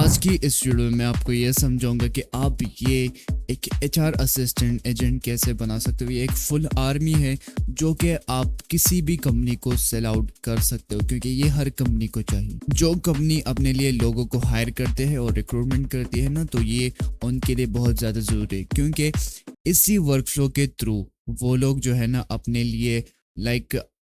आज की इस वीडियो में मैं आपको ये समझाऊंगा कि आप ये एक एचआर असिस्टेंट एजेंट कैसे बना सकते हो। ये एक फुल आर्मी है जो कि आप किसी भी कंपनी को सेल आउट कर सकते हो, क्योंकि ये हर कंपनी को चाहिए। जो कंपनी अपने लिए लोगों को हायर करते हैं और रिक्रूटमेंट करती है ना, तो ये उनके लिए बहुत ज़्यादा ज़रूरी है, क्योंकि इसी वर्कफ्लो के थ्रू वो लोग जो है ना अपने लिए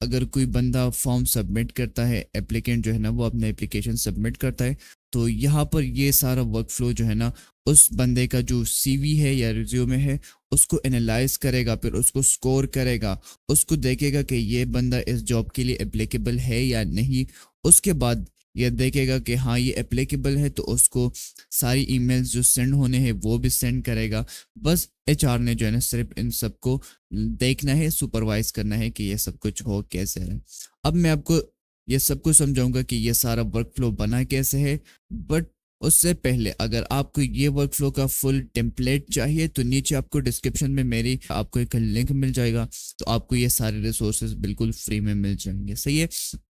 अगर कोई बंदा फॉर्म सबमिट करता है, एप्लीकेंट जो है ना वो अपना एप्लीकेशन सबमिट करता है, तो यहाँ पर ये सारा वर्कफ्लो जो है ना उस बंदे का जो सीवी है या रिज्यूमे है उसको एनालाइज करेगा, फिर उसको स्कोर करेगा, उसको देखेगा कि ये बंदा इस जॉब के लिए एप्लीकेबल है या नहीं। उसके बाद ये देखेगा कि हाँ ये एप्लीकेबल है, तो उसको सारी ईमेल्स जो सेंड होने हैं वो भी सेंड करेगा। बस एचआर ने जो है ना सिर्फ इन सबको देखना है, सुपरवाइज करना है कि ये सब कुछ हो कैसे है। अब मैं आपको ये सब कुछ समझाऊंगा कि ये सारा वर्कफ्लो बना कैसे है। बट उससे पहले अगर आपको ये वर्कफ्लो का फुल टेम्पलेट चाहिए तो नीचे आपको डिस्क्रिप्शन में मेरी आपको एक लिंक मिल जाएगा, तो आपको ये सारे रिसोर्सेज बिल्कुल फ्री में मिल जाएंगे। सही है,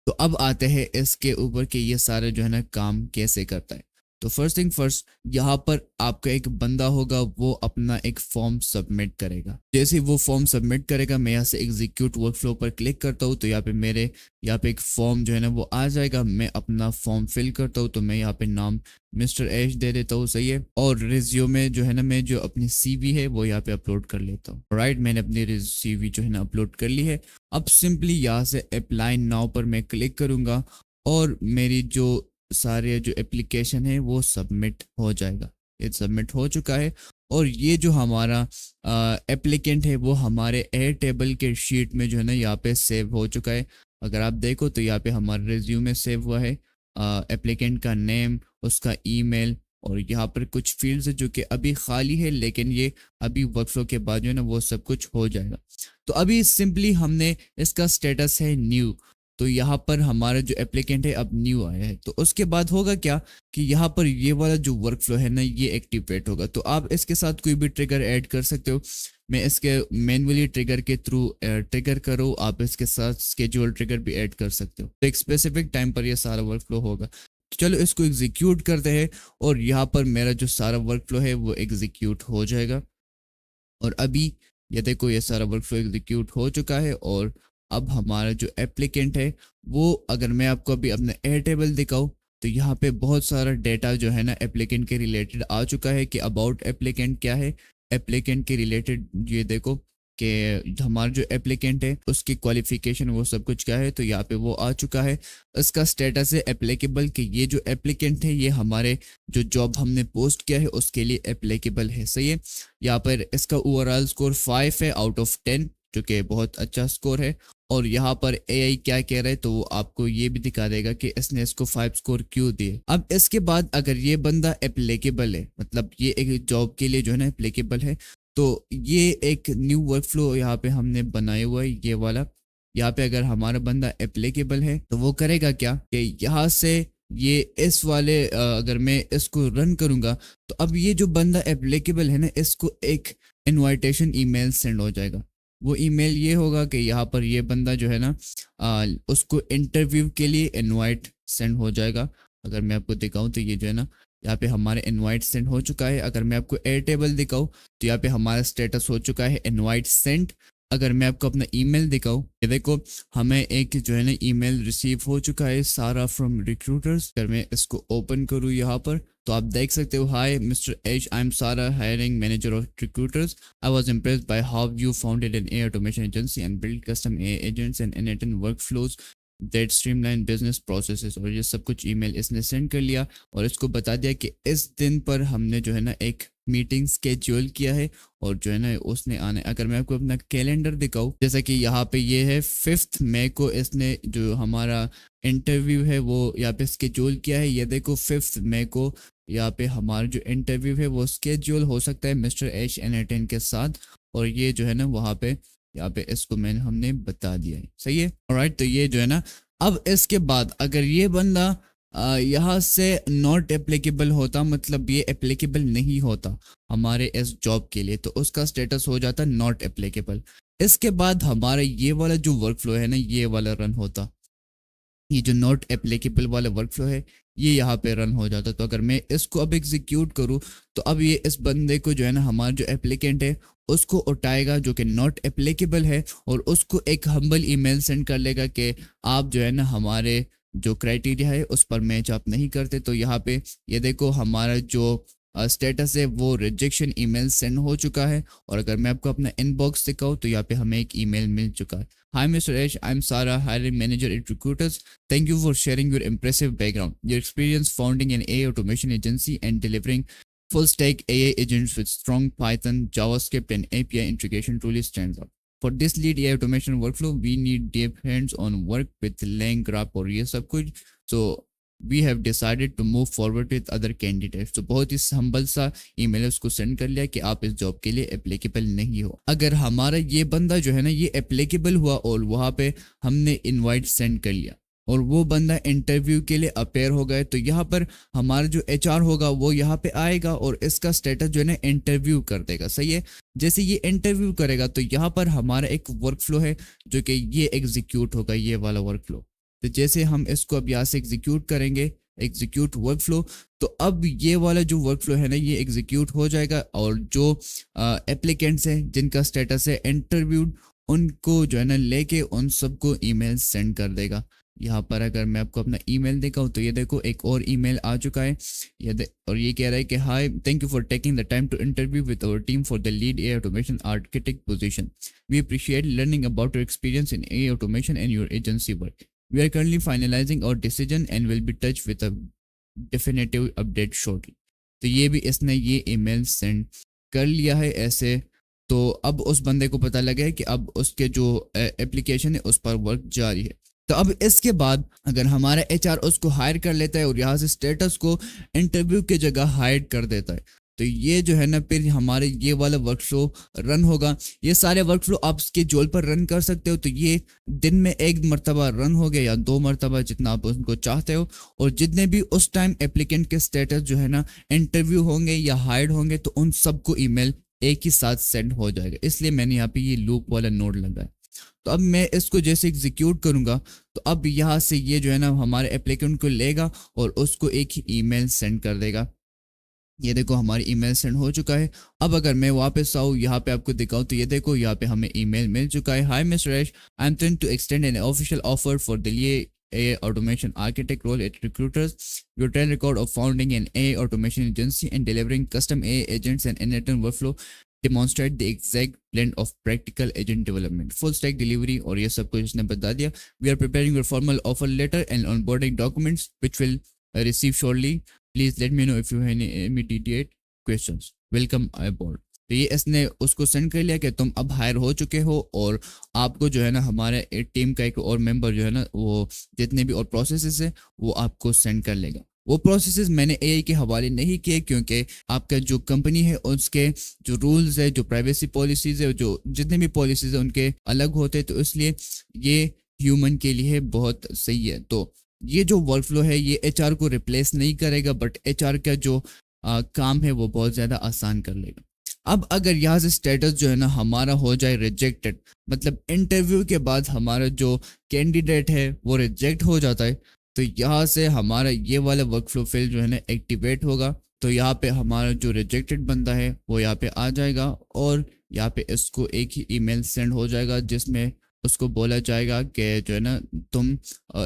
तो अब आते हैं इसके ऊपर कि ये सारे जो है ना काम कैसे करता है। तो फर्स्ट थिंग फर्स्ट, यहाँ पर आपका एक बंदा होगा, वो अपना एक फॉर्म सबमिट करेगा। जैसे वो फॉर्म सबमिट करेगा, मैं यहाँ से एग्जीक्यूट वर्कफ्लो पर क्लिक करता हूँ, तो यहाँ पे मेरे यहाँ पे एक फॉर्म जो है ना वो आ जाएगा। मैं अपना फॉर्म फिल करता हूँ, तो मैं यहाँ पे नाम मिस्टर एच दे देता हूँ। सही है, और रिज्यूमे जो है ना मैं जो अपनी सीवी है वो यहाँ पे अपलोड कर लेता हूँ। राइट, मैंने अपनी सीवी जो है ना अपलोड कर ली है। अब सिंपली यहाँ से अप्लाई नाउ पर मैं क्लिक करूंगा और मेरी जो सारे जो एप्लीकेशन है वो सबमिट हो जाएगा। ये सबमिट हो चुका है और ये जो हमारा एप्लीकेंट है वो हमारे एयर टेबल के शीट में जो है ना यहाँ पे सेव हो चुका है। अगर आप देखो तो यहाँ पे हमारा रिज्यूमे सेव हुआ है, एप्लीकेंट का नेम, उसका ईमेल, और यहाँ पर कुछ फील्ड्स है जो कि अभी खाली है, लेकिन ये अभी वर्कफ्लो के बाद जो है ना वो सब कुछ हो जाएगा। तो अभी सिंपली हमने इसका स्टेटस है न्यू, तो यहाँ पर हमारा जो एप्लीकेंट है अब न्यू आया है। तो उसके बाद होगा क्या कि यहाँ पर ये वाला जो वर्कफ्लो है ना ये एक्टिवेट होगा। तो आप इसके साथ कोई भी ट्रिगर ऐड कर सकते हो। मैं इसके मैनुअली ट्रिगर के थ्रू ट्रिगर करो, आप इसके साथ स्केड्यूल ट्रिगर भी ऐड कर सकते हो। तो एक स्पेसिफिक टाइम पर ये सारा वर्कफ्लो होगा। तो चलो इसको एग्जीक्यूट करते हैं और यहाँ पर मेरा जो सारा वर्कफ्लो है वो एग्जीक्यूट हो जाएगा। और अभी ये देखो ये सारा वर्कफ्लो एग्जीक्यूट हो चुका है। और अब हमारा जो एप्लीकेंट है वो, अगर मैं आपको अभी अपना एयर टेबल दिखाऊं, तो यहाँ पे बहुत सारा डेटा जो है ना एप्लीकेंट के रिलेटेड आ चुका है कि अबाउट एप्लीकेंट क्या है, एप्लीकेंट के रिलेटेड ये देखो कि हमारा जो एप्लीकेंट है उसकी क्वालिफिकेशन वो सब कुछ क्या है, तो यहाँ पे वो आ चुका है। इसका स्टेटस है एप्लीकेबल, कि ये जो एप्लीकेंट है ये हमारे जो जॉब हमने पोस्ट किया है उसके लिए एप्लीकेबल है। सही है, यहाँ पर इसका ओवरऑल स्कोर 5 है आउट ऑफ 10, जो कि बहुत अच्छा स्कोर है। और यहाँ पर एआई क्या कह रहा है तो वो आपको ये भी दिखा देगा कि इसने इसको 5 स्कोर क्यों दिए। अब इसके बाद अगर ये बंदा एप्लीकेबल है, मतलब ये एक जॉब के लिए जो है ना एप्लीकेबल है, तो ये एक न्यू वर्कफ्लो यहाँ पे हमने बनाया हुआ है ये वाला। यहाँ पे अगर हमारा बंदा एप्लीकेबल है तो वो करेगा क्या कि यहाँ से ये इस वाले अगर मैं इसको रन करूंगा, तो अब ये जो बंदा एप्लीकेबल है ना इसको एक इनविटेशन ईमेल सेंड हो जाएगा। वो ईमेल ये होगा कि यहाँ पर ये बंदा जो है ना उसको इंटरव्यू के लिए इनवाइट सेंड हो जाएगा। अगर मैं आपको दिखाऊं तो ये जो है ना यहाँ पे हमारे इनवाइट सेंड हो चुका है। अगर मैं आपको एयर टेबल दिखाऊं तो यहाँ पे हमारा स्टेटस हो चुका है इनवाइट सेंड। अगर मैं आपको अपना ईमेल दिखाऊं, ये देखो हमें एक जो है ना ईमेल रिसीव हो चुका है, सारा फ्रॉम रिक्रूटर्स। अगर मैं इसको ओपन करूँ यहाँ पर तो आप देख सकते हो, hi mister H, I am Sarah, hiring manager of recruiters. I was impressed by how you founded an AI automation agency and build custom AI agents and an workflows that streamline business processes. और ये सब कुछ email इसने send कर लिया और इसको बता दिया कि इस दिन पर हमने जो है ना एक मीटिंग स्केड्यूल किया है और जो है ना उसने आना है। अगर मैं आपको अपना कैलेंडर दिखाऊं, जैसा कि यहाँ पे ये है 5 मई को इसने जो हमारा इंटरव्यू है वो यहाँ पे स्केड्यूल किया है। ये देखो 5 मई को यहाँ पे हमारा जो इंटरव्यू है वो स्केड्यूल हो सकता है मिस्टर एच एन के साथ। और ये जो है ना वहाँ पे यहाँ पे इसको मैंने हमने बता दिया है। सही है, ऑलराइट। तो ये जो है ना अब इसके बाद अगर ये बंदा यहाँ से नॉट एप्लीकेबल होता, मतलब ये एप्लीकेबल नहीं होता हमारे इस जॉब के लिए, तो उसका स्टेटस हो जाता नॉट एप्लीकेबल। इसके बाद हमारा ये वाला जो वर्कफ्लो है ना ये वाला रन होता। ये जो नॉट एप्लीकेबल वाला वर्कफ्लो है ये यहाँ पे रन हो जाता। तो अगर मैं इसको अब एग्जीक्यूट करूँ तो अब ये इस बंदे को जो है ना, हमारा जो एप्लीकेंट है उसको उठाएगा जो कि नॉट एप्लीकेबल है, और उसको एक हम्बल ईमेल सेंड कर लेगा कि आप जो है ना हमारे जो क्राइटेरिया है उस पर मैच आप नहीं करते। तो यहाँ पे ये देखो हमारा जो स्टेटस है वो रिजेक्शन ईमेल सेंड हो चुका है। और अगर मैं आपको अपना इनबॉक्स दिखाऊँ तो यहाँ पे हमें एक ईमेल मिल चुका है। Hi mister H, I am Sarah, hiring manager at recruiters. Thank you for sharing your impressive background, your experience founding an AI automation agency and delivering full stack AI agents with strong Python, JavaScript, and API integration truly stands out. For this lead AI automation workflow, we need deep hands-on work with LangGraph और ये सब कुछ. So we have decided to move forward with other candidates. तो बहुत ही humble सा email उसको send कर लिया कि आप इस जॉब के लिए एप्लीकेबल नहीं हो। अगर हमारा ये बंदा जो है ना ये एप्लीकेबल हुआ और वहाँ पे हमने इनवाइट सेंड कर लिया और वो बंदा इंटरव्यू के लिए अपेयर हो गए, तो यहाँ पर हमारा जो एचआर होगा वो यहाँ पे आएगा और इसका स्टेटस जो है ना इंटरव्यू कर देगा। सही है। जैसे ये इंटरव्यू करेगा तो यहाँ पर हमारा एक वर्कफ्लो है जो कि ये एग्जीक्यूट होगा, ये वाला वर्कफ्लो। तो जैसे हम इसको अब यहाँ से एग्जीक्यूट करेंगे, एग्जीक्यूट वर्कफ्लो, तो अब ये वाला जो वर्कफ्लो है ना ये एग्जीक्यूट हो जाएगा और जो एप्लीकेंट्स हैं जिनका स्टेटस है इंटरव्यूड, उनको जो है ना लेके उन सबको ईमेल सेंड कर देगा। यहाँ पर अगर मैं आपको अपना ईमेल दिखाऊँ तो ये देखो एक और ईमेल आ चुका है और ये कह रहा है कि hi, thank you for taking the time to interview with our team for the lead AI automation architect position. We appreciate learning about your experience in AI automation and your agency work. We are currently finalizing our decision and will be touch with a definitive update shortly. तो ये भी इसने ये email send कर लिया है ऐसे। तो अब उस बंदे को पता लगा है कि अब उसके जो एप्लीकेशन है उस पर वर्क जारी है। तो अब इसके बाद अगर हमारा एचआर उसको हायर कर लेता है और यहाँ से स्टेटस को इंटरव्यू की जगह हाइड कर देता है, तो ये जो है ना फिर हमारे ये वाला वर्कफ्लो रन होगा। ये सारे वर्कफ्लो आप स्केड्यूल पर रन कर सकते हो। तो ये दिन में एक मरतबा रन हो गया या 2 मरतबा, जितना आप उनको चाहते हो। और जितने भी उस टाइम एप्लीकेंट के स्टेटस जो है ना इंटरव्यू होंगे या हाइड होंगे तो उन सबको ईमेल एक ही साथ सेंड हो जाएगा। इसलिए मैंने यहाँ पे ये लूप वाला नोड लगाया। तो अब मैं इसको जैसे एग्जीक्यूट करूंगा तो अब यहाँ से ये जो है ना हमारे एप्लीकेंट को लेगा और उसको एक ही ईमेल सेंड कर देगा। ये देखो हमारी ईमेल सेंड हो चुका है। अब अगर मैं वापस आऊँ यहाँ पे आपको दिखाऊँ तो ये देखो यहाँ पे हमें ईमेल मिल चुका है। Hi mister Rash, I am trying to extend an official offer for the AI automation architect role at recruiters. Your track record of founding an AI automation agency and delivering custom AI agents and end-to-end workflow demonstrate the exact blend of practical agent development, full stack delivery और ये सब कुछ इसने बता दिया। We are preparing your formal offer letter and onboarding documents which will receive shortly. Please let me know if you have any immediate questions. Welcome aboard. तो ये इसने उसको सेंड कर लिया कि तुम अब हायर हो चुके हो और आपको जो है ना हमारे टीम का एक और मेंबर जो है ना वो जितने भी और प्रोसेसेस है वो आपको सेंड कर लेगा। वो प्रोसेसेस मैंने एआई के हवाले नहीं किए क्योंकि आपका जो कंपनी है उसके जो रूल्स है, जो प्राइवेसी पॉलिसीज है, जो जितने भी पॉलिसीज है उनके अलग होते हैं, तो इसलिए ये ह्यूमन के लिए बहुत सही है। तो ये जो वर्कफ्लो है ये एचआर को रिप्लेस नहीं करेगा, बट एचआर का जो काम है वो बहुत ज़्यादा आसान कर लेगा। अब अगर यहाँ से स्टेटस जो है ना हमारा हो जाए रिजेक्टेड, मतलब इंटरव्यू के बाद हमारा जो कैंडिडेट है वो रिजेक्ट हो जाता है, तो यहाँ से हमारा ये वाला वर्कफ्लो फिल जो है ना एक्टिवेट होगा। तो यहाँ पे हमारा जो रिजेक्टेड बंदा है वो यहाँ पे आ जाएगा और यहाँ पे इसको एक ही ईमेल सेंड हो जाएगा जिसमें उसको बोला जाएगा कि जो है ना तुम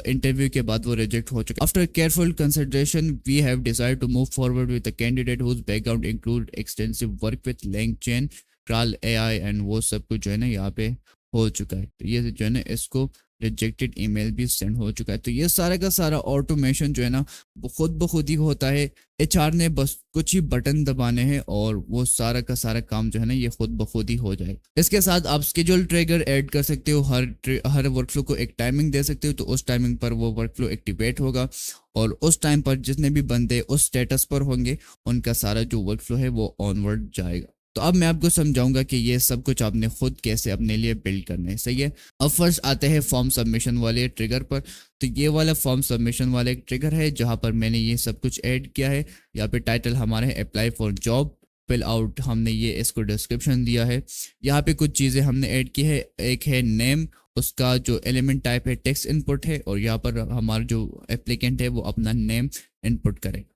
इंटरव्यू के बाद वो रिजेक्ट हो चुके। After careful consideration we have decided to move forward with a candidate whose background include extensive work with LangChain, crawl AI and वो सब कुछ जो है ना यहाँ पे हो चुका है। तो ये जो है ना इसको रिजेक्टेड ईमेल भी सेंड हो चुका है। तो ये सारा का सारा ऑटोमेशन जो है ना वो खुद ब खुद ही होता है। एचआर ने बस कुछ ही बटन दबाने हैं और वो सारा का सारा काम जो है ना ये खुद ब खुद ही हो जाए। इसके साथ आप स्केड्यूल ट्रिगर ऐड कर सकते हो, हर वर्कफ्लो को एक टाइमिंग दे सकते हो, तो उस टाइमिंग पर वो वर्कफ्लो एक्टिवेट होगा और उस टाइम पर जितने भी बंदे उस स्टेटस पर होंगे उनका सारा जो वर्कफ्लो है वो ऑनवर्ड जाएगा। तो अब मैं आपको समझाऊंगा कि ये सब कुछ आपने खुद कैसे अपने लिए बिल्ड करना है। सही है। अब फर्स्ट आते हैं फॉर्म सबमिशन वाले ट्रिगर पर। तो ये वाला फॉर्म सबमिशन वाला एक ट्रिगर है जहां पर मैंने ये सब कुछ ऐड किया है। यहाँ पे टाइटल हमारा है apply for job, fill out, हमने ये इसको डिस्क्रिप्शन दिया है। यहाँ पे कुछ चीज़ें हमने ऐड की है, एक है नेम, उसका जो एलिमेंट टाइप है टेक्स्ट इनपुट है, और यहाँ पर हमारा जो एप्लीकेंट है वो अपना नेम इनपुट करेगा।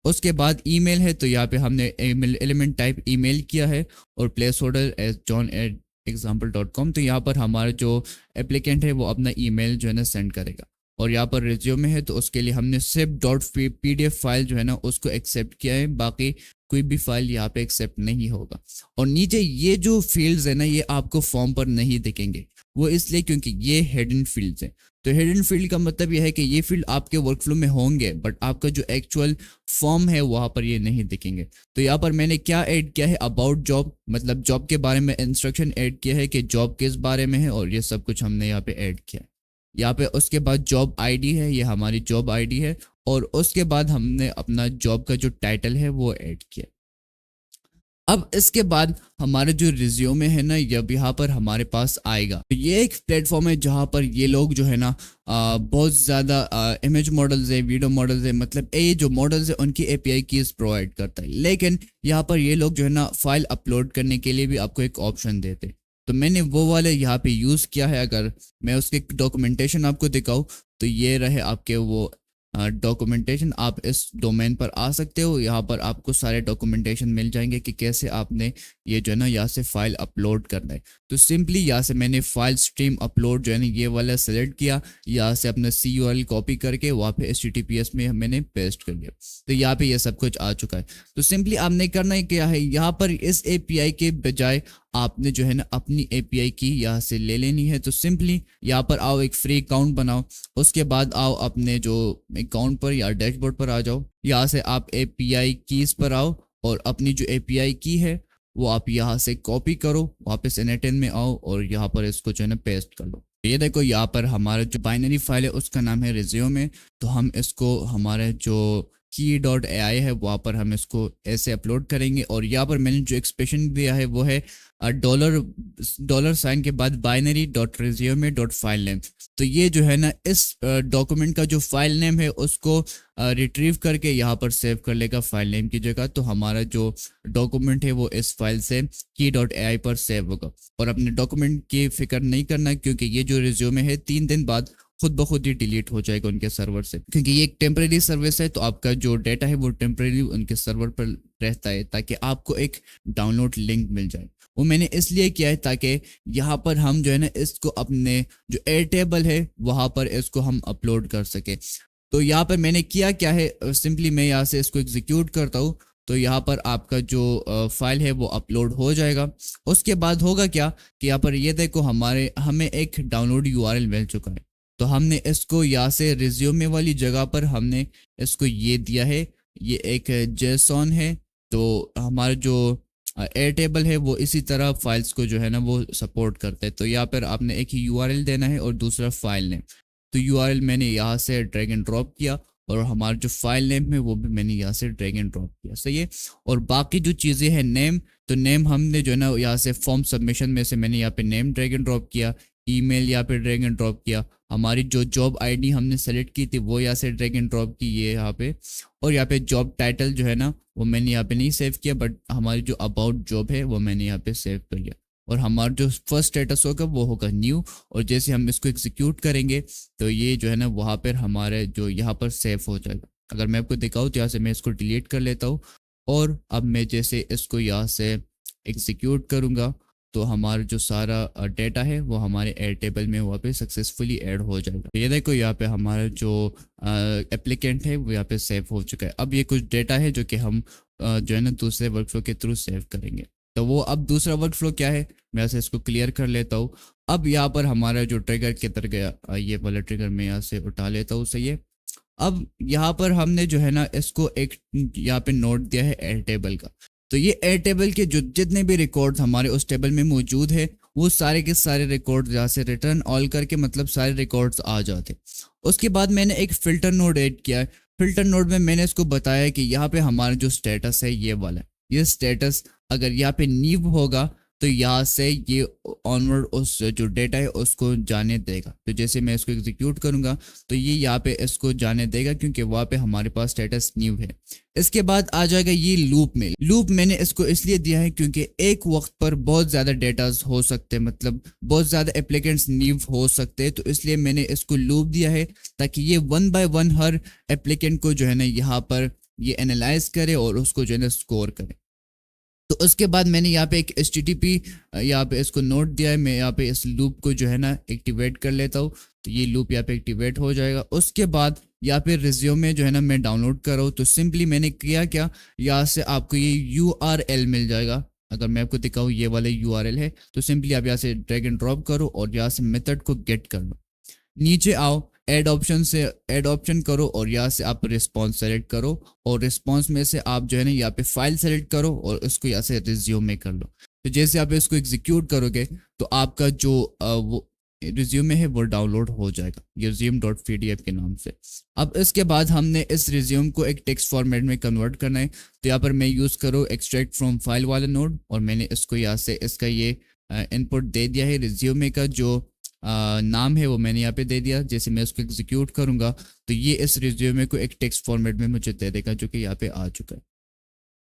उसके बाद ईमेल है, तो यहाँ पे हमने एलिमेंट टाइप ईमेल किया है, और प्लेस होल्डर एज john@example.com। तो यहाँ पर हमारा जो एप्लीकेंट है वो अपना ईमेल जो है ना सेंड करेगा। और यहाँ पर रिज्यूमे है, तो उसके लिए हमने सिर्फ .pdf फाइल जो है ना उसको एक्सेप्ट किया है, बाकी कोई भी फाइल यहाँ पे एक्सेप्ट नहीं होगा। और नीचे ये जो फील्ड्स है ना ये आपको फॉर्म पर नहीं दिखेंगे, वो इसलिए क्योंकि ये हिडन फील्ड्स हैं। तो हिडन फील्ड का मतलब यह है कि ये फील्ड आपके वर्कफ्लो में होंगे, बट आपका जो एक्चुअल फॉर्म है वहाँ पर ये नहीं दिखेंगे। तो यहाँ पर मैंने क्या ऐड किया है, अबाउट जॉब, मतलब जॉब के बारे में इंस्ट्रक्शन ऐड किया है कि जॉब किस बारे में है, और ये सब कुछ हमने यहाँ पे ऐड किया है। यहाँ पे उसके बाद जॉब आईडी है, ये हमारी जॉब आईडी है, और उसके बाद हमने अपना जॉब का जो टाइटल है वो ऐड किया। अब इसके बाद हमारे जो रिज्यूमे है ना जब यहाँ पर हमारे पास आएगा, तो ये एक प्लेटफॉर्म है जहाँ पर ये लोग जो है ना बहुत ज़्यादा इमेज मॉडल्स है, वीडियो मॉडल्स है, मतलब ये जो मॉडल्स है उनकी एपीआई कीज प्रोवाइड करता है। लेकिन यहाँ पर ये लोग जो है ना फाइल अपलोड करने के लिए भी आपको एक ऑप्शन देते हैं, तो मैंने वो वाले यहाँ पे यूज़ किया है। अगर मैं उसके डॉक्यूमेंटेशन आपको दिखाऊँ तो ये रहे आपके वो डॉक्यूमेंटेशन। आप इस डोमेन पर आ सकते हो, यहाँ पर आपको सारे डॉक्यूमेंटेशन मिल जाएंगे कि कैसे आपने ये जो है ना यहाँ से फाइल अपलोड करना है। तो सिंपली यहाँ से मैंने फाइल स्ट्रीम अपलोड जो है ना ये वाला सेलेक्ट किया, यहाँ से अपना CURL कॉपी करके वहाँ पे HTTPS में मैंने पेस्ट कर दिया, तो यहाँ पे ये सब कुछ आ चुका है। तो सिंपली आपने करना है क्या है, यहाँ पर इस API के बजाय आपने जो है ना अपनी API की यहाँ से ले लेनी है। तो सिंपली यहाँ पर आओ, एक फ्री अकाउंट बनाओ, उसके बाद आओ अपने जो अकाउंट पर या डैशबोर्ड पर आ जाओ, यहाँ से आप API कीज पर आओ, और अपनी जो API की है वो आप यहाँ से कॉपी करो, वापस N8N में आओ और यहाँ पर इसको जो है ना पेस्ट कर लो। ये देखो यहाँ पर हमारा जो बाइनरी फाइल है उसका नाम है रिज्यूमे। तो हम इसको हमारे जो key.ai है वहाँ पर हम इसको ऐसे अपलोड करेंगे, और यहाँ पर मैंने जो एक्सप्रेशन दिया है वो है $$ के बाद binary.resume.file name। तो ये जो है ना इस डॉक्यूमेंट का जो फाइल नेम है उसको रिट्रीव करके यहाँ पर सेव कर लेगा फाइल नेम की जगह। तो हमारा जो डॉक्यूमेंट है वो इस फाइल से key.ai पर सेव होगा। और अपने डॉक्यूमेंट की फिक्र नहीं करना, क्योंकि ये जो रिज्यूमे है 3 दिन बाद खुद ब खुद ही डिलीट हो जाएगा उनके सर्वर से, क्योंकि ये एक टेम्परेरी सर्विस है। तो आपका जो डेटा है वो टेम्परेरी उनके सर्वर पर रहता है, ताकि आपको एक डाउनलोड लिंक मिल जाए। वो मैंने इसलिए किया है ताकि यहाँ पर हम जो है ना इसको अपने जो एयरटेबल है वहाँ पर इसको हम अपलोड कर सके। तो यहाँ पर मैंने किया क्या है, सिंपली मैं यहाँ से इसको एग्जीक्यूट करता हूँ, तो यहाँ पर आपका जो फाइल है वो अपलोड हो जाएगा। उसके बाद होगा क्या कि यहाँ पर ये देखो हमें एक डाउनलोड URL मिल चुका है। तो हमने इसको यहाँ से रिज्यूमे वाली जगह पर हमने इसको ये दिया है, ये एक JSON है। तो हमारा जो एयरटेबल है वो इसी तरह फाइल्स को जो है ना वो सपोर्ट करता है। तो यहाँ पर आपने एक ही URL देना है और दूसरा फाइल नेम। तो URL मैंने यहाँ से ड्रैग एंड ड्रॉप किया, और हमारा जो फाइल नेम है वो भी मैंने यहाँ से ड्रैग एंड ड्रॉप किया, सही है। और बाकी जो चीज़ें हैं नेम, तो नेम हमने जो है ना यहाँ से फॉर्म सबमिशन में से मैंने यहाँ पे नेम ड्रैग एंड ड्रॉप किया, ईमेल यहाँ पे ड्रैग एंड ड्रॉप किया, हमारी जो जॉब आईडी हमने सेलेक्ट की थी वो यहाँ से ड्रैग एंड ड्रॉप की ये यहाँ पे, और यहाँ पे जॉब टाइटल जो है ना वो मैंने यहाँ पे नहीं सेव किया, बट हमारी जो अबाउट जॉब है वो मैंने यहाँ पे सेव कर लिया। और हमारा जो फर्स्ट स्टेटस होगा वो होगा न्यू, और जैसे हम इसको एग्जीक्यूट करेंगे तो ये जो है ना वहाँ पर हमारे जो यहाँ पर सेव हो जाएगा। अगर मैं आपको दिखाऊँ तो यहाँ से मैं इसको डिलीट कर लेता हूँ, और अब मैं जैसे इसको यहाँ से एग्जीक्यूट करूँगा तो हमारा जो सारा डेटा है वो हमारे एयरटेबल में वहाँ पे सक्सेसफुली ऐड हो जाएगा। तो ये देखो यहाँ पे हमारा जो एप्लीकेंट है वो यहाँ पे सेव हो चुका है। अब ये कुछ डेटा है जो कि हम जो है ना दूसरे वर्कफ्लो के थ्रू सेव करेंगे। तो वो अब दूसरा वर्कफ्लो क्या है, मैं यहाँ से इसको क्लियर कर लेता हूँ। अब यहाँ पर हमारा जो ट्रिगर किधर गया, ये वाला ट्रिगर मैं यहाँ से उठा लेता हूँ, सही है। अब यहाँ पर हमने जो है ना इसको एक यहाँ पे नोट दिया है एयरटेबल का। तो ये एयरटेबल के जो जितने भी रिकॉर्ड्स हमारे उस टेबल में मौजूद है वो सारे के सारे रिकॉर्ड्स यहाँ से रिटर्न ऑल करके मतलब सारे रिकॉर्ड्स आ जाते। उसके बाद मैंने एक फिल्टर नोड ऐड किया है। फिल्टर नोड में मैंने इसको बताया कि यहाँ पे हमारा जो स्टेटस है ये वाला है। ये स्टेटस अगर यहाँ पे नीव होगा तो यहाँ से ये ऑनवर्ड उस जो डेटा है उसको जाने देगा। तो जैसे मैं इसको एग्जीक्यूट करूंगा तो ये यहाँ पे इसको जाने देगा क्योंकि वहाँ पे हमारे पास स्टेटस न्यू है। इसके बाद आ जाएगा ये लूप में। लूप मैंने इसको इसलिए दिया है क्योंकि एक वक्त पर बहुत ज़्यादा डेटाज हो सकते हैं, मतलब बहुत ज़्यादा एप्लीकेंट्स न्यू हो सकते हैं, तो इसलिए मैंने इसको लूप दिया है ताकि ये 1 बाय 1 हर एप्लीकेंट को जो है ना यहाँ पर ये एनालाइज करे और उसको जो है ना स्कोर करे। तो उसके बाद मैंने यहाँ पे एक HTTP यहाँ पे इसको नोट दिया है। मैं यहाँ पे इस लूप को जो है ना एक्टिवेट कर लेता हूँ, तो ये लूप यहाँ पे एक्टिवेट हो जाएगा। उसके बाद यहाँ पे रिज्यूमे जो है ना मैं डाउनलोड कर रहा हूँ, तो सिंपली मैंने किया क्या, यहाँ से आपको ये URL मिल जाएगा। अगर मैं आपको दिखाऊँ ये वाला URL है, तो सिंपली आप यहाँ से ड्रैग एंड ड्रॉप करो और यहाँ से मेथड को गेट कर लो। नीचे आओ, ऐड ऑप्शन से ऐड ऑप्शन करो और यहाँ से आप रिस्पॉन्स सेलेक्ट करो और रिस्पॉन्स में से आप जो है ना यहाँ पे फाइल सेलेक्ट करो और इसको यहाँ से रिज्यूमे कर लो। तो जैसे आप इसको एग्जीक्यूट करोगे तो आपका जो वो रिज्यूमे है वो डाउनलोड हो जाएगा resume.pdf के नाम से। अब इसके बाद हमने इस रिज्यूम को एक टेक्स्ट फॉर्मेट में कन्वर्ट करना है, तो यहाँ पर मैं यूज़ करूँ एक्सट्रैक्ट फ्रॉम फाइल वाला नोड और मैंने इसको यहाँ से इसका ये इनपुट दे दिया है। रिज्यूमे का जो नाम है वो मैंने यहाँ पे दे दिया। जैसे मैं उसको एग्जीक्यूट करूंगा तो ये इस रिज्यूमे को एक टेक्स्ट फॉर्मेट में मुझे दे देगा, जो कि यहाँ पे आ चुका है।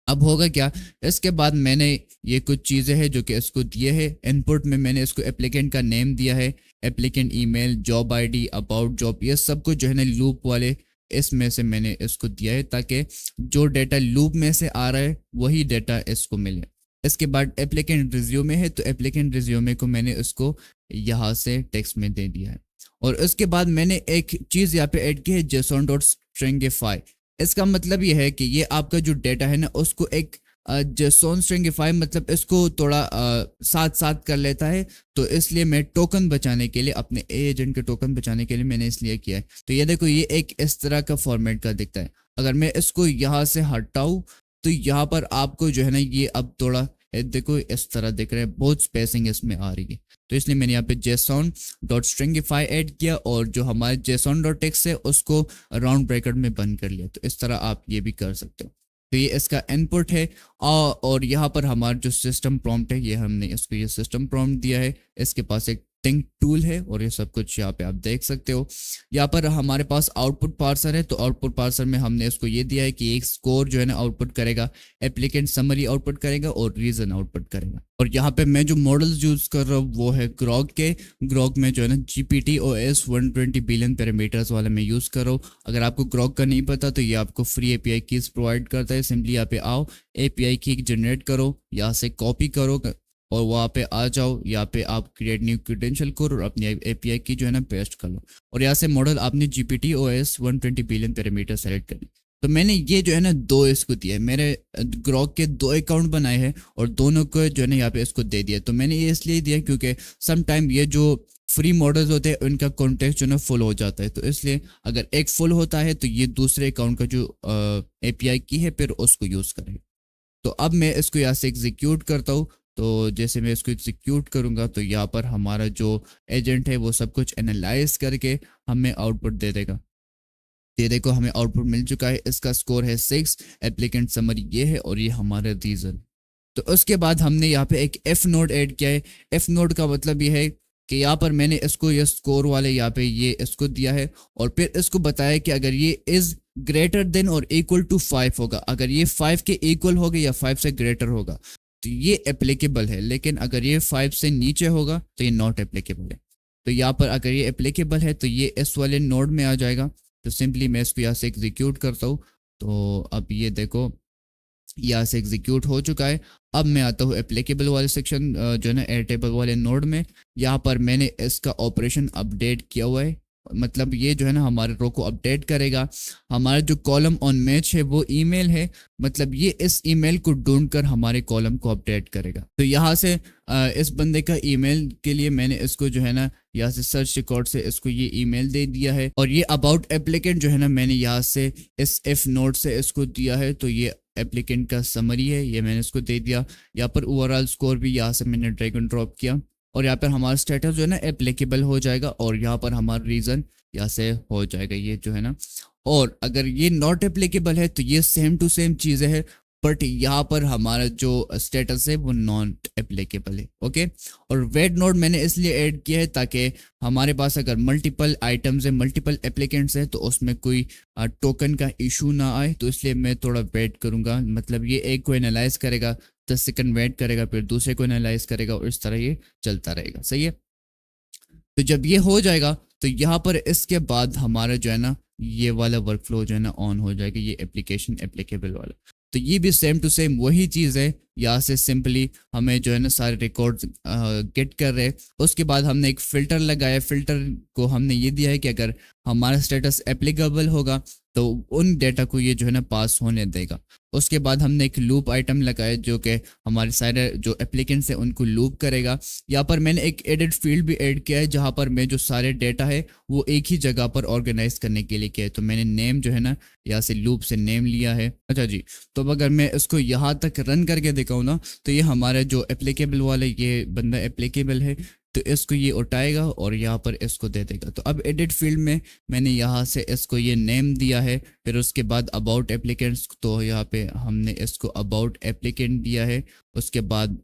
अब होगा क्या, इसके बाद मैंने ये कुछ चीज़ें हैं जो कि इसको दिए है। इनपुट में मैंने इसको एप्लीकेंट का नेम दिया है, applicant email, job ID, about job, ये सब कुछ जो है ना लूप वाले इसमें से मैंने इसको दिया है ताकि जो डेटा लूप में से आ रहा है वही डेटा इसको मिले। इसके बाद एप्लीकेंट रिज्यूमे है, तो एप्लीकेंट रिज्यूमे को मैंने उसको यहाँ से टेक्स्ट में दे दिया है। और उसके बाद मैंने एक चीज़ यहाँ पे ऐड की है, json.stringify। इसका मतलब ये है कि ये आपका जो डेटा है ना उसको एक json stringify मतलब इसको थोड़ा साथ साथ कर लेता है। तो इसलिए मैं टोकन बचाने के लिए, अपने एजेंट के टोकन बचाने के लिए मैंने इसलिए किया है। तो ये देखो ये एक इस तरह का फॉर्मेट का दिखता है। अगर मैं इसको यहाँ से हटाऊँ तो यहाँ पर आपको जो है ना ये अब थोड़ा देखो इस तरह दिख रहा है, बहुत स्पेसिंग इसमें आ रही है। तो इसलिए मैंने यहाँ पे json.stringify ऐड किया और जो हमारे json.text है उसको राउंड ब्रैकेट में बंद कर लिया। तो इस तरह आप ये भी कर सकते हो। तो ये इसका इनपुट है और यहाँ पर हमारा जो सिस्टम प्रॉम्प्ट है ये हमने इसको ये सिस्टम प्रॉम्प्ट दिया है। इसके पास एक थिंक टूल है और ये सब कुछ यहाँ पे आप देख सकते हो। यहाँ पर हमारे पास आउटपुट पार्सर है, तो आउटपुट पार्सर में हमने इसको ये दिया है कि एक स्कोर जो है ना आउटपुट करेगा, एप्लीकेंट समरी आउटपुट करेगा और रीजन आउटपुट करेगा। और यहाँ पे मैं जो मॉडल्स यूज कर रहा हूँ वो है ग्रॉक के। ग्रॉक में जो है ना GPT-OS 120 बिलियन पैरामीटर्स वाला मैं यूज कर रहा हूँ। अगर आपको ग्रॉक का नहीं पता तो ये आपको फ्री API कीज प्रोवाइड करता है। सिंपली यहाँ पे आओ, API की जनरेट करो, यहाँ से कॉपी करो और वहाँ पे आ जाओ। यहाँ पे आप क्रिएट न्यू क्रेडेंशियल करो और अपनी API की जो है ना पेस्ट कर लो और यहाँ से मॉडल आपने GPT-OS 120 बिलियन पैरामीटर सेलेक्ट कर ली। तो मैंने ये जो है ना दो इसको दिया है, मेरे ग्रॉक के 2 अकाउंट बनाए हैं और दोनों को जो है ना यहाँ पे इसको दे दिया। तो मैंने ये इसलिए दिया क्योंकि सम टाइम ये जो फ्री मॉडल्स होते हैं उनका कॉन्टेक्स्ट जो है ना फुल हो जाता है। तो इसलिए अगर एक फुल होता है तो ये दूसरे अकाउंट का जो API की है फिर उसको यूज़ करेगा। तो अब मैं इसको यहाँ से एग्जीक्यूट करता हूँ। तो जैसे मैं इसको एग्जीक्यूट करूंगा तो यहाँ पर हमारा जो एजेंट है वो सब कुछ एनालाइज करके हमें आउटपुट दे देगा। ये देखो हमें आउटपुट मिल चुका है, इसका स्कोर है 6, एप्लीकेंट समरी ये है और ये हमारा रीजन। तो उसके बाद हमने यहाँ पे एक F नोड ऐड किया है। F नोड का मतलब ये है कि यहाँ पर मैंने इसको ये स्कोर वाले यहाँ पे ये इसको दिया है और फिर इसको बताया कि अगर ये इज ग्रेटर देन और इक्वल टू 5 होगा, अगर ये 5 के इक्वल होगा या 5 से ग्रेटर होगा तो ये एप्लीकेबल है, लेकिन अगर ये 5 से नीचे होगा तो ये नॉट एप्लीकेबल है। तो यहाँ पर अगर ये एप्लीकेबल है तो ये इस वाले नोड में आ जाएगा। तो सिंपली मैं इसको यहाँ से एग्जीक्यूट करता हूँ। तो अब ये देखो यहाँ से एग्जीक्यूट हो चुका है। अब मैं आता हूँ एप्लीकेबल वाले सेक्शन जो है ना एयरटेबल वाले नोड में। यहाँ पर मैंने इसका ऑपरेशन अपडेट किया हुआ है, मतलब ये जो है ना हमारे रो को अपडेट करेगा। हमारा जो कॉलम ऑन मैच है वो ईमेल है, मतलब ये इस ईमेल को ढूंढकर हमारे कॉलम को अपडेट करेगा। तो यहाँ से इस बंदे का ईमेल के लिए मैंने इसको जो है ना यहाँ से सर्च रिकॉर्ड से इसको ये ईमेल दे दिया है। और ये अबाउट एप्लीकेंट जो है ना मैंने यहाँ से इस F नोड से इसको दिया है। तो ये एप्लीकेंट का समरी है, ये मैंने इसको दे दिया। यहाँ पर ओवरऑल स्कोर भी यहाँ से मैंने ड्रैग एंड ड्रॉप किया और यहाँ पर हमारा स्टेटस जो है ना एप्लीकेबल हो जाएगा और यहाँ पर हमारा रीजन यहाँ से हो जाएगा ये जो है ना। और अगर ये नॉट एप्लीकेबल है तो ये सेम टू सेम चीज़ें हैं, बट यहाँ पर हमारा जो स्टेटस है वो नॉट एप्लीकेबल है। ओके, और वेट नोट मैंने इसलिए ऐड किया है ताकि हमारे पास अगर मल्टीपल आइटम्स है, मल्टीपल एप्लीकेंट्स है, तो उसमें कोई टोकन का इशू ना आए, तो इसलिए मैं थोड़ा वेट करूँगा। मतलब ये एक को एनालाइज करेगा, 10 सेकंड वेट करेगा, फिर दूसरे को एनालाइज करेगा, और इस तरह ये चलता रहेगा। सही है। तो जब ये हो जाएगा तो यहाँ पर इसके बाद हमारा जो है ना ये वाला वर्कफ्लो जो है ना ऑन हो जाएगा, ये एप्लीकेशन एप्लीकेबल वाला। तो ये भी सेम टू सेम वही चीज़ है। यहाँ से सिंपली हमें जो है ना सारे रिकॉर्ड्स गेट कर रहे हैं। उसके बाद हमने एक फ़िल्टर लगाया। फ़िल्टर को हमने ये दिया है कि अगर हमारा स्टेटस एप्लीकेबल होगा तो उन डेटा को ये जो है ना पास होने देगा। उसके बाद हमने एक लूप आइटम लगाया जो कि हमारे सारे जो एप्लीकेंट्स हैं उनको लूप करेगा। यहाँ पर मैंने एक एडिट फील्ड भी ऐड किया है जहाँ पर मैं जो सारे डेटा है वो एक ही जगह पर ऑर्गेनाइज करने के लिए किया है। तो मैंने नेम जो है ना यहाँ से लूप से नेम लिया है। अच्छा जी, तो अब अगर मैं इसको यहाँ तक रन करके दिखाऊँ ना तो ये हमारा जो एप्लीकेबल वाला ये बंदा एप्लीकेबल है, तो इसको ये उठाएगा और यहाँ पर इसको दे देगा। तो अब एडिट फील्ड में मैंने यहाँ से इसको ये नेम दिया है। फिर उसके बाद अबाउट एप्लीकेंट्स, तो यहाँ पे हमने इसको अबाउट एप्लीकेंट दिया है। उसके बाद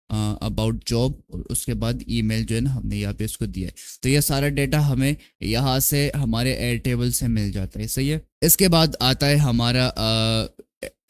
अबाउट जॉब, और उसके बाद ईमेल जो है ना हमने यहाँ पे इसको दिया है। तो ये सारा डेटा हमें यहाँ से हमारे एयर टेबल से मिल जाता है। सही है। इसके बाद आता है हमारा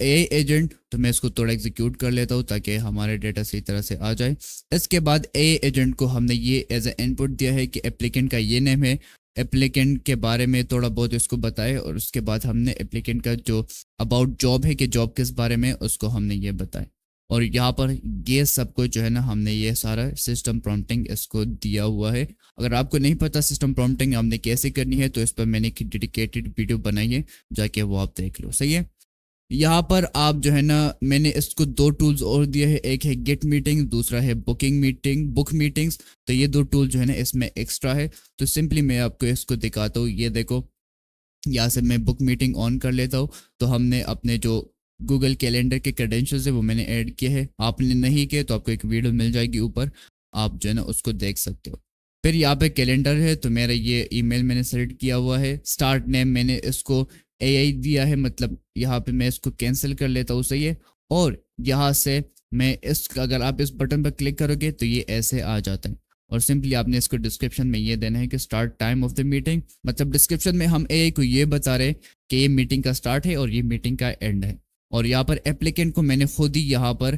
ए एजेंट। तो मैं इसको थोड़ा एग्जीक्यूट कर लेता हूँ ताकि हमारे डेटा सही तरह से आ जाए। इसके बाद ए एजेंट को हमने ये एज ए इनपुट दिया है कि एप्लीकेंट का ये नेम है, एप्लीकेंट के बारे में थोड़ा बहुत इसको बताए, और उसके बाद हमने एप्लीकेंट का जो अबाउट जॉब है कि जॉब किस बारे में, उसको हमने ये बताया। और यहाँ पर ये सब कुछ जो है ना हमने ये सारा सिस्टम प्रॉम्प्टिंग इसको दिया हुआ है। अगर आपको नहीं पता सिस्टम प्रॉम्प्टिंग हमने कैसे करनी है तो इस पर मैंने एक डेडिकेटेड वीडियो बनाई है, जाके वो आप देख लो। सही है। यहाँ पर आप जो है ना मैंने इसको दो टूल्स और दिए हैं, एक है गेट मीटिंग, दूसरा है बुक मीटिंग्स। तो ये दो टूल जो है ना इसमें एक्स्ट्रा है। तो सिंपली मैं आपको इसको दिखाता हूँ। ये देखो, यहाँ से मैं बुक मीटिंग ऑन कर लेता हूँ। तो हमने अपने जो गूगल कैलेंडर के क्रेडेंशियल्स है वो मैंने ऐड किए हैं। आपने नहीं किए तो आपको एक वीडियो मिल जाएगी ऊपर, आप जो है ना उसको देख सकते हो। फिर यहाँ पे कैलेंडर है, तो मेरा ये ईमेल मैंने सेलेक्ट किया हुआ है। स्टार्ट नेम मैंने इसको एआई दिया है, मतलब यहाँ पे मैं इसको कैंसिल कर लेता हूँ। सही है। और यहाँ से मैं अगर आप इस बटन पर क्लिक करोगे तो ये ऐसे आ जाता है। और सिंपली आपने इसको डिस्क्रिप्शन में ये देना है कि start time of the meeting. मतलब डिस्क्रिप्शन में हम एआई को ये बता रहे कि ये मीटिंग का स्टार्ट है और ये मीटिंग का एंड है। और यहाँ पर एप्लीकेंट को मैंने खुद ही यहाँ पर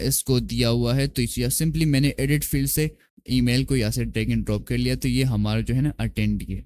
इसको दिया हुआ है। तो इस सिंपली मैंने एडिट फील्ड से ईमेल को यहाँ से ड्रैग एंड ड्रॉप कर लिया। तो ये हमारा जो है ना अटेंड है।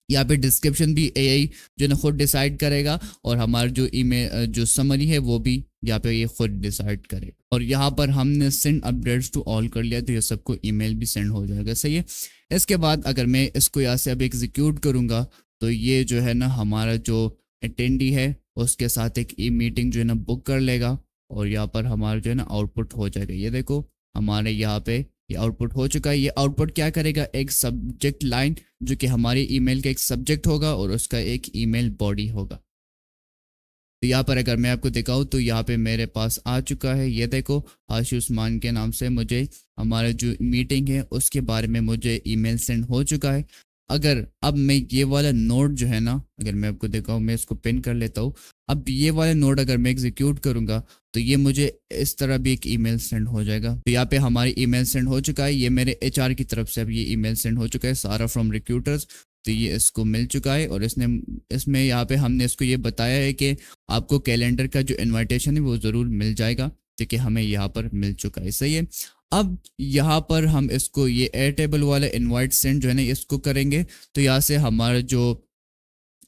यहाँ पे डिस्क्रिप्शन भी एआई जो ना खुद डिसाइड करेगा, और हमारा जो ईमेल जो समरी है वो भी यहाँ पे ये खुद डिसाइड करेगा। और यहाँ पर हमने सेंड अपडेट्स टू ऑल कर लिया, तो ये सबको ईमेल भी सेंड हो जाएगा। सही है। इसके बाद अगर मैं इसको यहाँ से अब एग्जीक्यूट करूँगा तो ये जो है ना हमारा जो अटेंडी है उसके साथ एक ई मीटिंग जो है ना बुक कर लेगा, और यहाँ पर हमारा जो है ना आउटपुट हो जाएगा। ये देखो हमारे यहाँ पे ये आउटपुट हो चुका है। ये आउटपुट क्या करेगा, एक सब्जेक्ट लाइन जो कि हमारी ईमेल का एक सब्जेक्ट होगा और उसका एक ईमेल बॉडी होगा। तो यहाँ पर अगर मैं आपको दिखाऊँ तो यहाँ पे मेरे पास आ चुका है। ये देखो आशीष मान के नाम से मुझे हमारा जो मीटिंग है उसके बारे में मुझे ईमेल सेंड हो चुका है। अगर अब मैं ये वाला नोड जो है ना, अगर मैं आपको दिखाऊँ, मैं इसको पिन कर लेता हूँ। अब ये वाला नोड अगर मैं एग्जीक्यूट करूँगा तो ये मुझे इस तरह भी एक ईमेल सेंड हो जाएगा। तो यहाँ पे हमारी ईमेल सेंड हो चुका है। ये मेरे एचआर की तरफ से अब ये ईमेल सेंड हो चुका है, सारा फ्रॉम रिक्रूटर्स। तो ये इसको मिल चुका है, और इसमें यहाँ पे हमने इसको ये बताया है कि आपको कैलेंडर का जो इन्विटेशन है वो ज़रूर मिल जाएगा, क्योंकि हमें यहाँ पर मिल चुका है। सही है। अब यहाँ पर हम इसको ये एयर टेबल वाला इनवाइट सेंड जो है ना इसको करेंगे, तो यहाँ से हमारा जो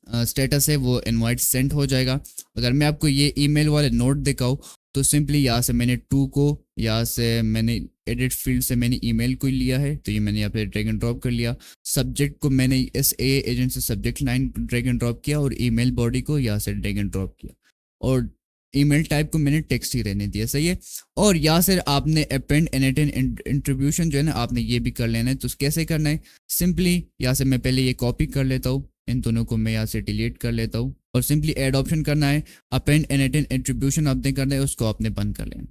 स्टेटस है वो इनवाइट सेंड हो जाएगा। अगर मैं आपको ये ईमेल वाले नोट दिखाऊँ तो सिंपली यहाँ से मैंने टू को, यहाँ से मैंने एडिट फील्ड से मैंने ईमेल को लिया है, तो ये मैंने यहाँ पे ड्रैग एंड ड्रॉप कर लिया। सब्जेक्ट को मैंने इस ए एजेंट से subject line drag and drop किया, और ईमेल बॉडी को यहाँ से ड्रैग एंड ड्रॉप किया, और ईमेल टाइप को मैंने टेक्स्ट ही रहने दिया। सही है। और यहाँ से आपने अपेंड एनेटेन इंट्रीब्यूशन जो है ना आपने ये भी कर लेना है। तो कैसे करना है, सिंपली यहाँ से मैं पहले ये कॉपी कर लेता हूँ, इन दोनों को मैं यहाँ से डिलीट कर लेता हूँ, और सिंपली ऐड ऑप्शन करना है। अपेंड एनेटेन इंट्रीब्यूशन आपने करना है, उसको आपने बंद कर लेना।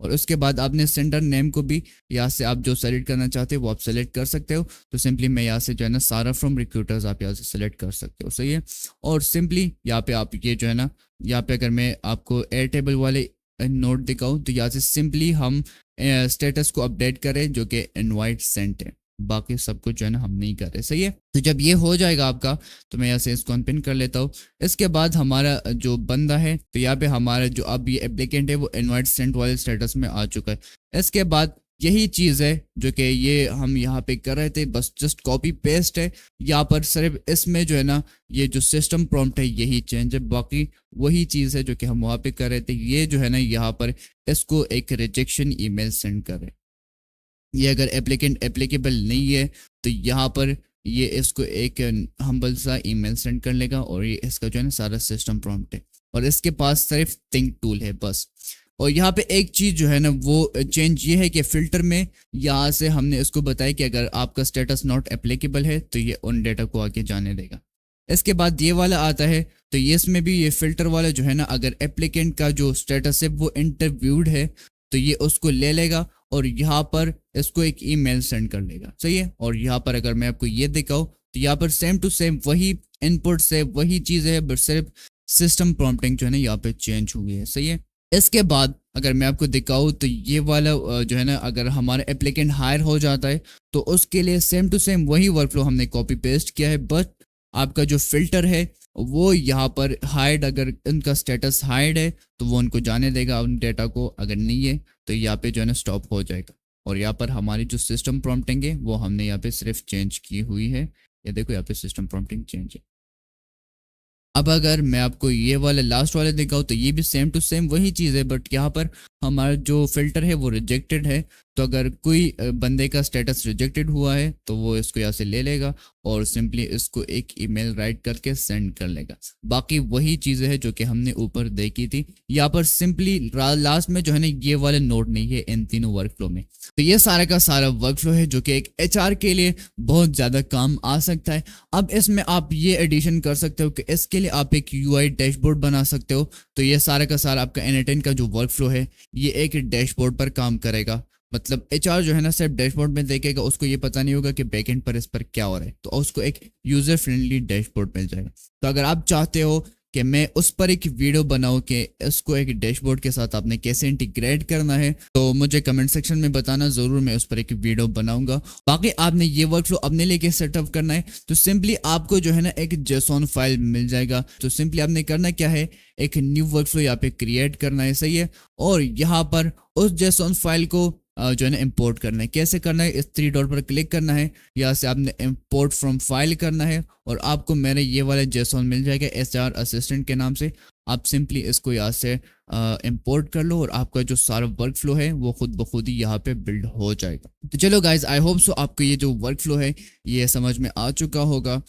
और उसके बाद आपने सेंडर नेम को भी यहाँ से आप जो सेलेक्ट करना चाहते हो वो आप सेलेक्ट कर सकते हो। तो सिंपली मैं यहाँ से जो है ना सारा फ्रॉम रिक्रूटर्स आप यहाँ से सेलेक्ट कर सकते हो, सही है। और सिंपली यहाँ पे आप ये जो है ना, यहाँ पे अगर मैं आपको एयर टेबल वाले नोट दिखाऊं तो यहाँ से सिंपली हम स्टेटस को अपडेट करें जो कि इनवाइट सेंट है, बाकी सब कुछ जो है ना हम नहीं कर रहे, सही है। तो जब ये हो जाएगा आपका तो मैं यहाँ से इसको अनपिन कर लेता हूँ। इसके बाद हमारा जो बंदा है तो यहाँ पे हमारा जो अब ये एप्लीकेंट है वो इनवाइट सेंट वाले स्टेटस में आ चुका है। इसके बाद यही चीज़ है जो कि ये हम यहाँ पे कर रहे थे, बस जस्ट कॉपी पेस्ट है। यहाँ पर सिर्फ इसमें जो है ना ये जो सिस्टम प्रॉम्प्ट है यही चेंज है, बाकी वही चीज़ है जो कि हम वहाँ पे कर रहे थे। ये जो है ना यहाँ पर इसको एक रिजेक्शन ईमेल सेंड करें, ये अगर एप्लीकेंट एप्लीकेबल नहीं है तो यहाँ पर ये इसको एक हम्बल सा ईमेल सेंड कर लेगा और ये इसका जो है ना सारा सिस्टम प्रॉम्प्ट है और इसके पास सिर्फ थिंक टूल है बस। और यहाँ पे एक चीज़ जो है ना वो चेंज ये है कि फ़िल्टर में यहाँ से हमने इसको बताया कि अगर आपका स्टेटस नॉट एप्लीकेबल है तो ये उन डेटा को आगे जाने देगा। इसके बाद ये वाला आता है तो ये इसमें भी ये फ़िल्टर वाला जो है ना, अगर एप्लीकेंट का जो स्टेटस है वो इंटरव्यूड है तो ये उसको ले लेगा और यहाँ पर इसको एक ईमेल सेंड कर लेगा, सही है। और यहाँ पर अगर मैं आपको ये दिखाऊँ तो यहाँ पर सेम टू सेम वही इनपुट से वही चीज़ है, बट सिर्फ सिस्टम प्रॉम्प्टिंग जो है ना यहाँ पे चेंज हुई है, सही है। इसके बाद अगर मैं आपको दिखाऊँ तो ये वाला जो है ना, अगर हमारा एप्लीकेंट हायर हो जाता है तो उसके लिए सेम टू सेम वही वर्कफ्लो हमने कॉपी पेस्ट किया है, बट आपका जो फिल्टर है वो यहाँ पर हाइड, अगर उनका स्टेटस हाइड है तो वो उनको जाने देगा उन डेटा को, अगर नहीं है तो यहाँ पे जो है ना स्टॉप हो जाएगा। और यहाँ पर हमारी जो सिस्टम प्रॉम्प्टिंग है वो हमने यहाँ पे सिर्फ चेंज की हुई है, ये देखो यहाँ पे सिस्टम प्रॉम्प्टिंग चेंज है। अब अगर मैं आपको ये वाला लास्ट वाले दिखाऊँ तो ये भी सेम टू सेम वही चीज़ है, बट यहाँ पर हमारा जो फिल्टर है वो रिजेक्टेड है। तो अगर कोई बंदे का स्टेटस रिजेक्टेड हुआ है तो वो इसको यहाँ से ले लेगा और सिंपली इसको एक ईमेल राइट करके सेंड कर लेगा। बाकी वही चीज़ें हैं जो कि हमने ऊपर देखी थी। यहाँ पर सिंपली लास्ट में जो है ना ये वाले नोट नहीं है इन तीनों वर्कफ्लो में। तो ये सारा का सारा वर्कफ्लो है जो कि एक एचआर के लिए बहुत ज़्यादा काम आ सकता है। अब इसमें आप ये एडिशन कर सकते हो कि इसके लिए आप एक यूआई डैशबोर्ड बना सकते हो। तो ये सारा का सारा आपका N8N का जो वर्कफ्लो है ये एक डैशबोर्ड पर काम करेगा। मतलब एचआर जो है ना सिर्फ डैशबोर्ड में देखेगा, उसको ये पता नहीं होगा कि बैकएंड पर इस पर क्या हो रहा है, तो उसको एक यूजर फ्रेंडली डैशबोर्ड मिल जाएगा। तो अगर आप चाहते हो कि मैं उस पर एक वीडियो बनाऊं कि इसको एक डैशबोर्ड के साथ आपने कैसे इंटीग्रेट करना है, तो मुझे कमेंट सेक्शन में बताना, ज़रूर मैं उस पर एक वीडियो बनाऊंगा। बाकी आपने ये वर्कफ्लो अपने लिए कैसे सेटअप करना है, तो सिंपली आपको जो है ना एक जेसॉन फाइल मिल जाएगा। तो सिंपली आपने करना क्या है, एक न्यू वर्कफ्लो यहाँ पे क्रिएट करना है, सही है। और यहाँ पर उस जेसॉन फाइल को जो है ना इंपोर्ट करना है। कैसे करना है, इस 3 डॉट पर क्लिक करना है, यहाँ से आपने इंपोर्ट फ्रॉम फाइल करना है और आपको मेरे ये वाला जेसॉन मिल जाएगा एचआर असिस्टेंट के नाम से। आप सिंपली इसको यहाँ से इंपोर्ट कर लो और आपका जो सारा वर्क फ्लो है वो खुद ब खुद ही यहाँ पे बिल्ड हो जाएगा। तो चलो गाइज, आई होप सो आपको ये जो वर्क फ्लो है ये समझ में आ चुका होगा।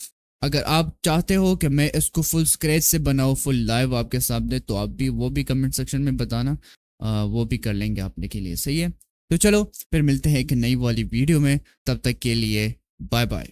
अगर आप चाहते हो कि मैं इसको फुल स्क्रैच से बनाऊँ, फुल लाइव आपके सामने, तो आप भी वो भी कमेंट सेक्शन में बताना, वो भी कर लेंगे आपने के लिए, सही है। तो चलो फिर मिलते हैं एक नई वाली वीडियो में, तब तक के लिए बाय बाय।